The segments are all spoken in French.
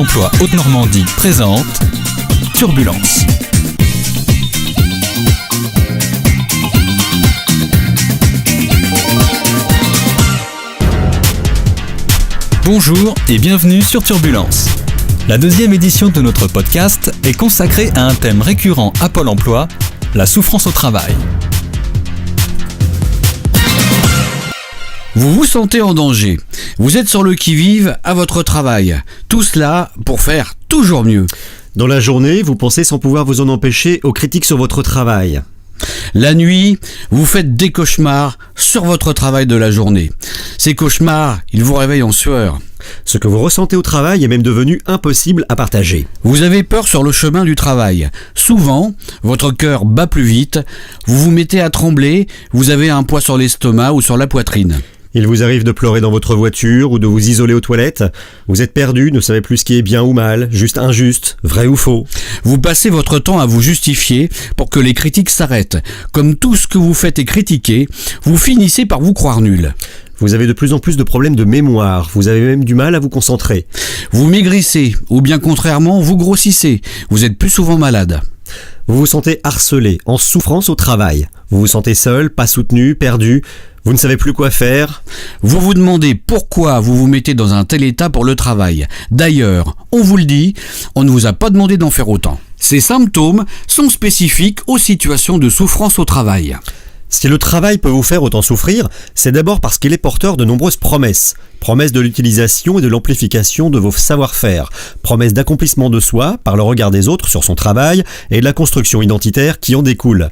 emploi Haute-Normandie présente Turbulence. Bonjour et bienvenue sur Turbulence. La deuxième édition de notre podcast est consacrée à un thème récurrent à Pôle emploi, la souffrance au travail. Vous vous sentez en danger. Vous êtes sur le qui-vive à votre travail. Tout cela pour faire toujours mieux. Dans la journée, vous pensez sans pouvoir vous en empêcher aux critiques sur votre travail. La nuit, vous faites des cauchemars sur votre travail de la journée. Ces cauchemars, ils vous réveillent en sueur. Ce que vous ressentez au travail est même devenu impossible à partager. Vous avez peur sur le chemin du travail. Souvent, votre cœur bat plus vite, vous vous mettez à trembler, vous avez un poids sur l'estomac ou sur la poitrine. Il vous arrive de pleurer dans votre voiture ou de vous isoler aux toilettes. Vous êtes perdu, ne savez plus ce qui est bien ou mal, juste injuste, vrai ou faux. Vous passez votre temps à vous justifier pour que les critiques s'arrêtent. Comme tout ce que vous faites est critiqué, vous finissez par vous croire nul. Vous avez de plus en plus de problèmes de mémoire, vous avez même du mal à vous concentrer. Vous maigrissez, ou bien contrairement, vous grossissez. Vous êtes plus souvent malade. Vous vous sentez harcelé, en souffrance au travail. Vous vous sentez seul, pas soutenu, perdu. Vous ne savez plus quoi faire. Vous vous demandez pourquoi vous vous mettez dans un tel état pour le travail. D'ailleurs, on vous le dit, on ne vous a pas demandé d'en faire autant. Ces symptômes sont spécifiques aux situations de souffrance au travail. Si le travail peut vous faire autant souffrir, c'est d'abord parce qu'il est porteur de nombreuses promesses. Promesses de l'utilisation et de l'amplification de vos savoir-faire. Promesses d'accomplissement de soi par le regard des autres sur son travail et de la construction identitaire qui en découle.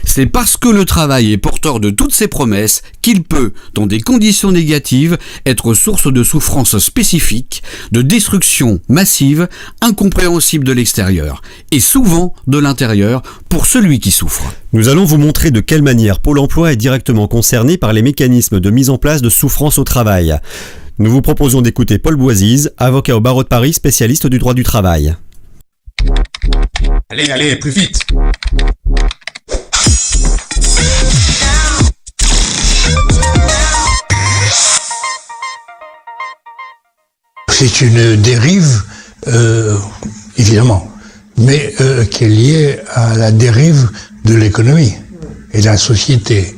C'est parce que le travail est porteur de toutes ces promesses qu'il peut, dans des conditions négatives, être source de souffrances spécifiques, de destruction massive, incompréhensible de l'extérieur, et souvent de l'intérieur pour celui qui souffre. Nous allons vous montrer de quelle manière Pôle emploi est directement concerné par les mécanismes de mise en place de souffrance au travail. Nous vous proposons d'écouter Paul Boisiz, avocat au barreau de Paris, spécialiste du droit du travail. Allez, plus vite! C'est une dérive, évidemment, mais qui est liée à la dérive de l'économie et de la société.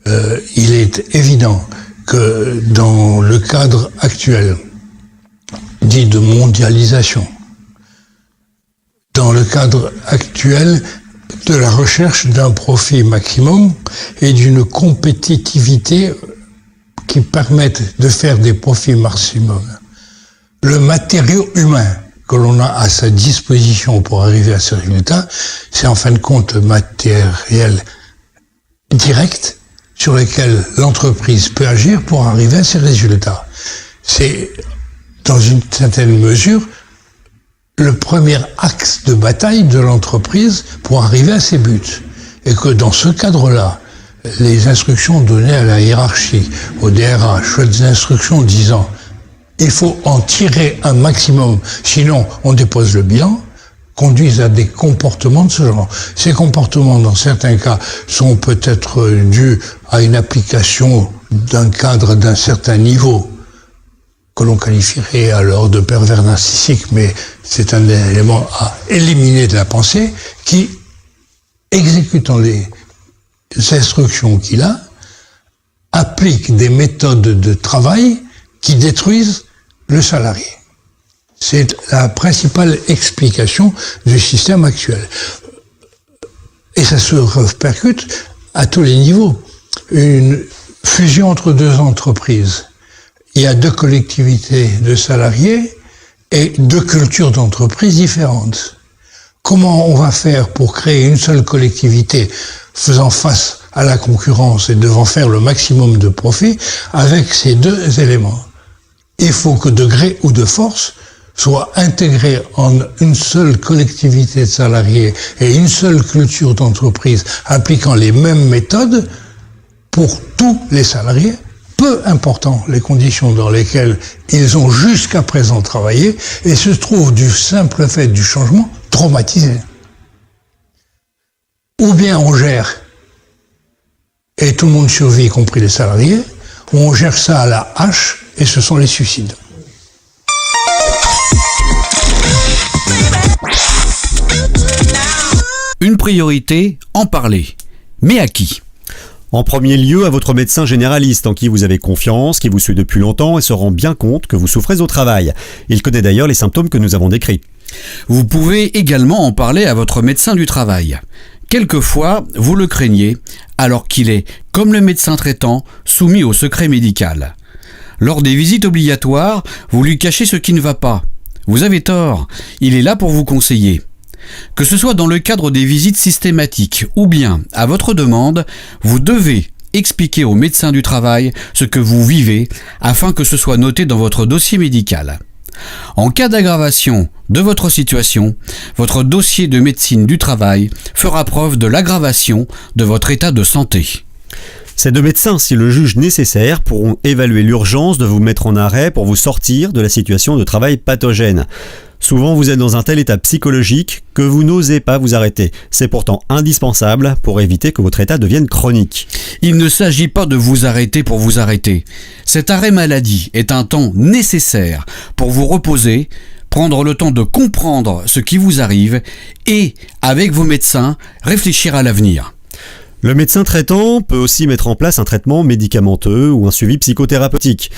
Il est évident que dans le cadre actuel, dit de mondialisation, dans le cadre actuel de la recherche d'un profit maximum et d'une compétitivité qui permettent de faire des profits maximum, le matériau humain que l'on a à sa disposition pour arriver à ce résultat, c'est en fin de compte le matériel direct sur lequel l'entreprise peut agir pour arriver à ces résultats. C'est, dans une certaine mesure, le premier axe de bataille de l'entreprise pour arriver à ses buts. Et que dans ce cadre-là, les instructions données à la hiérarchie, au DRH, des instructions disant il faut en tirer un maximum, sinon on dépose le bilan, conduisent à des comportements de ce genre. Ces comportements, dans certains cas, sont peut-être dus à une application d'un cadre d'un certain niveau, que l'on qualifierait alors de pervers narcissique, mais c'est un élément à éliminer de la pensée, qui, exécutant les instructions qu'il a, applique des méthodes de travail qui détruisent le salarié. C'est la principale explication du système actuel. Et ça se répercute à tous les niveaux. Une fusion entre deux entreprises. Il y a deux collectivités de salariés et deux cultures d'entreprise différentes. Comment on va faire pour créer une seule collectivité faisant face à la concurrence et devant faire le maximum de profit avec ces deux éléments? Il faut que de gré ou de force soit intégré en une seule collectivité de salariés et une seule culture d'entreprise impliquant les mêmes méthodes pour tous les salariés, peu important les conditions dans lesquelles ils ont jusqu'à présent travaillé, et se trouvent du simple fait du changement traumatisés. Ou bien on gère et tout le monde survit, y compris les salariés, ou on gère ça à la hache et ce sont les suicides. priorité, en parler. Mais à qui ? En premier lieu, à votre médecin généraliste en qui vous avez confiance, qui vous suit depuis longtemps et se rend bien compte que vous souffrez au travail. Il connaît d'ailleurs les symptômes que nous avons décrits. Vous pouvez également en parler à votre médecin du travail. Quelquefois, vous le craignez, alors qu'il est, comme le médecin traitant, soumis au secret médical. Lors des visites obligatoires, vous lui cachez ce qui ne va pas. Vous avez tort, il est là pour vous conseiller. Que ce soit dans le cadre des visites systématiques ou bien à votre demande, vous devez expliquer au médecin du travail ce que vous vivez afin que ce soit noté dans votre dossier médical. En cas d'aggravation de votre situation, votre dossier de médecine du travail fera preuve de l'aggravation de votre état de santé. Ces deux médecins, s'ils le jugent nécessaire, pourront évaluer l'urgence de vous mettre en arrêt pour vous sortir de la situation de travail pathogène. Souvent, vous êtes dans un tel état psychologique que vous n'osez pas vous arrêter. C'est pourtant indispensable pour éviter que votre état devienne chronique. Il ne s'agit pas de vous arrêter pour vous arrêter. Cet arrêt maladie est un temps nécessaire pour vous reposer, prendre le temps de comprendre ce qui vous arrive et, avec vos médecins, réfléchir à l'avenir. Le médecin traitant peut aussi mettre en place un traitement médicamenteux ou un suivi psychothérapeutique.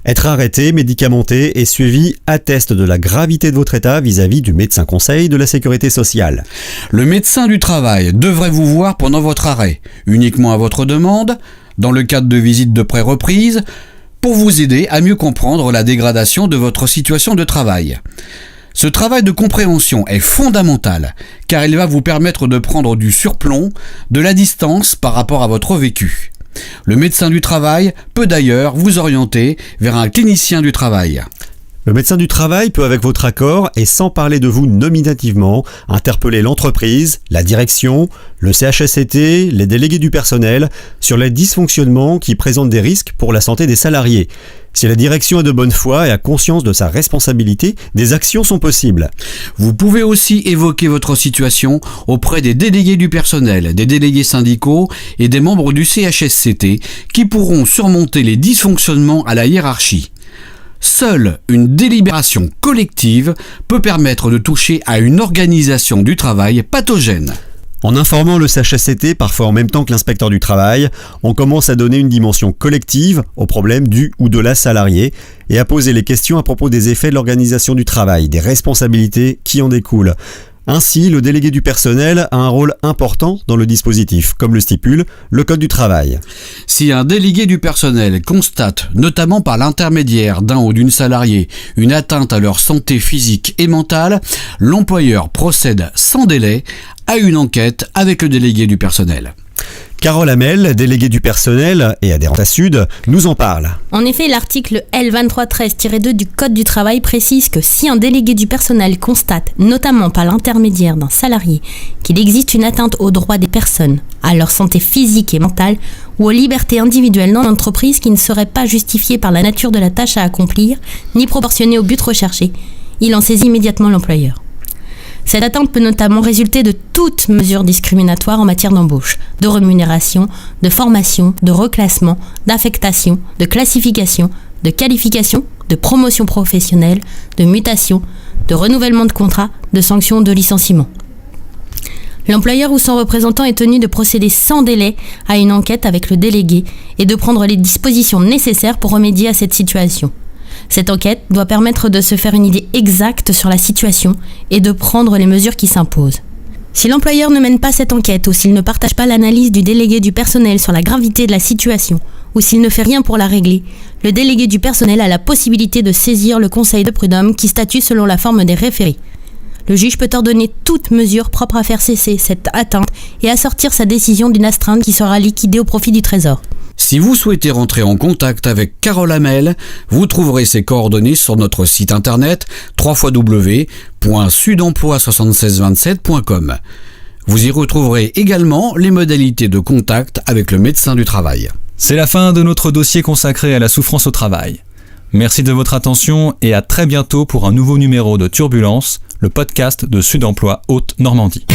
Être arrêté, médicamenté et suivi atteste de la gravité de votre état vis-à-vis du médecin conseil de la sécurité sociale. Le médecin du travail devrait vous voir pendant votre arrêt, uniquement à votre demande, dans le cadre de visites de pré-reprise, pour vous aider à mieux comprendre la dégradation de votre situation de travail. Ce travail de compréhension est fondamental, car il va vous permettre de prendre du surplomb, de la distance par rapport à votre vécu. Le médecin du travail peut d'ailleurs vous orienter vers un clinicien du travail. Le médecin du travail peut, avec votre accord et sans parler de vous nominativement, interpeller l'entreprise, la direction, le CHSCT, les délégués du personnel sur les dysfonctionnements qui présentent des risques pour la santé des salariés. Si la direction est de bonne foi et a conscience de sa responsabilité, des actions sont possibles. Vous pouvez aussi évoquer votre situation auprès des délégués du personnel, des délégués syndicaux et des membres du CHSCT qui pourront surmonter les dysfonctionnements à la hiérarchie. Seule une délibération collective peut permettre de toucher à une organisation du travail pathogène. En informant le CHSCT, parfois en même temps que l'inspecteur du travail, on commence à donner une dimension collective au problème du ou de la salariée et à poser les questions à propos des effets de l'organisation du travail, des responsabilités qui en découlent. Ainsi, le délégué du personnel a un rôle important dans le dispositif, comme le stipule le Code du travail. Si un délégué du personnel constate, notamment par l'intermédiaire d'un ou d'une salariée, une atteinte à leur santé physique et mentale, l'employeur procède sans délai à une enquête avec le délégué du personnel. Carole Hamel, déléguée du personnel et adhérente à Sud, nous en parle. En effet, l'article L2313-2 du Code du travail précise que si un délégué du personnel constate, notamment par l'intermédiaire d'un salarié, qu'il existe une atteinte aux droits des personnes, à leur santé physique et mentale ou aux libertés individuelles dans l'entreprise qui ne serait pas justifiée par la nature de la tâche à accomplir, ni proportionnée au but recherché, il en saisit immédiatement l'employeur. Cette atteinte peut notamment résulter de toute mesure discriminatoire en matière d'embauche, de rémunération, de formation, de reclassement, d'affectation, de classification, de qualification, de promotion professionnelle, de mutation, de renouvellement de contrat, de sanction, de licenciement. L'employeur ou son représentant est tenu de procéder sans délai à une enquête avec le délégué et de prendre les dispositions nécessaires pour remédier à cette situation. Cette enquête doit permettre de se faire une idée exacte sur la situation et de prendre les mesures qui s'imposent. Si l'employeur ne mène pas cette enquête ou s'il ne partage pas l'analyse du délégué du personnel sur la gravité de la situation ou s'il ne fait rien pour la régler, le délégué du personnel a la possibilité de saisir le conseil de prud'homme qui statue selon la forme des référés. Le juge peut ordonner toute mesure propre à faire cesser cette atteinte et assortir sa décision d'une astreinte qui sera liquidée au profit du Trésor. Si vous souhaitez rentrer en contact avec Carole Hamel, vous trouverez ses coordonnées sur notre site internet www.sudemploi7627.com. Vous y retrouverez également les modalités de contact avec le médecin du travail. C'est la fin de notre dossier consacré à la souffrance au travail. Merci de votre attention et à très bientôt pour un nouveau numéro de Turbulence, le podcast de Sud Emploi Haute-Normandie.